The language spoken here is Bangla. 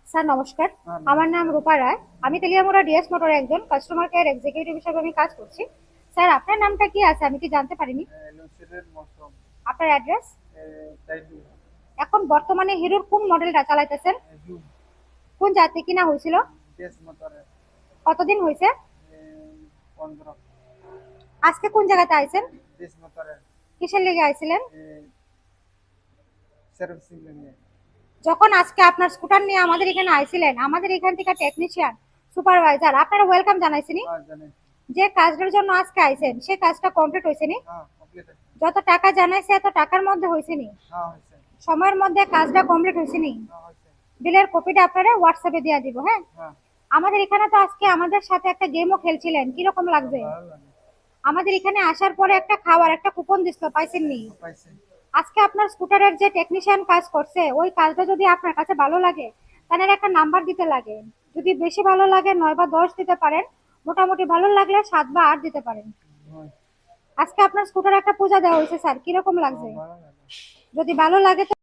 স্যার নমস্কার, আমার নাম রূপা রায়। আমি তেলিয়ামুড়া ডিএস মোটরে একজন কাস্টমার কেয়ার এক্সিকিউটিভ হিসেবে আমি কাজ করছি। স্যার আপনার নামটা কি আছে আমি কি জানতে পারিনি? লুসিডের মৌসুম আপনার অ্যাড্রেস? টাইডু এখন বর্তমানে হিরোর কোন মডেলটা চালাইতেছেন? জু কোন জাতি কিনা হয়েছিল? দেশ মোটরে কতদিন হয়েছে? 15 আজকে কোন জায়গাতে আইছেন? দেশ মোটরে কিসের লেগে আইছিলেন? সার্ভিসিং নিয়ে। যখন আজকে আপনার স্কুটার নিয়ে আমাদের এখানে আইছিলেন, আমাদের এখান থেকে টেকনিশিয়ান সুপারভাইজার আপনারা ওয়েলকাম জানাইছিনি? হ্যাঁ জানি। যে কাজটার জন্য আজকে আইছেন সেই কাজটা কমপ্লিট হয়েছেনি? হ্যাঁ কমপ্লিট আছে। যত টাকা জানাইছে এত টাকার মধ্যে হয়েছেনি? হ্যাঁ হয়েছে। সময়ের মধ্যে কাজটা কমপ্লিট হয়েছেনি? হ্যাঁ হয়েছে। বিলের কপিটা আপনারা হোয়াটসঅ্যাপে দিয়ে দিব। হ্যাঁ, হ্যাঁ আমাদের এখানে তো আজকে আমাদের সাথে একটা গেমও খেলছিলেন, কিরকম লাগছে? ভালো লাগে। আমাদের এখানে আসার পরে একটা খাওয়ার একটা কুপন দিছিল, পাইছেন নি? পাইছে। আজকে আপনার স্কুটারের যে টেকনিশিয়ান কাজ করছে ওই কাজটা যদি আপনার কাছে ভালো লাগে তাহলে একটা নাম্বার দিতে লাগে। যদি বেশি ভালো লাগে 9 বা 10 দিতে পারেন, মোটামুটি ভালো লাগলে 7 বা 8 দিতে পারেন। হয়। আজকে আপনার স্কুটার একটা পূজা দেওয়া হয়েছে স্যার, কিরকম লাগছে? ভালো লাগে। যদি ভালো লাগে তো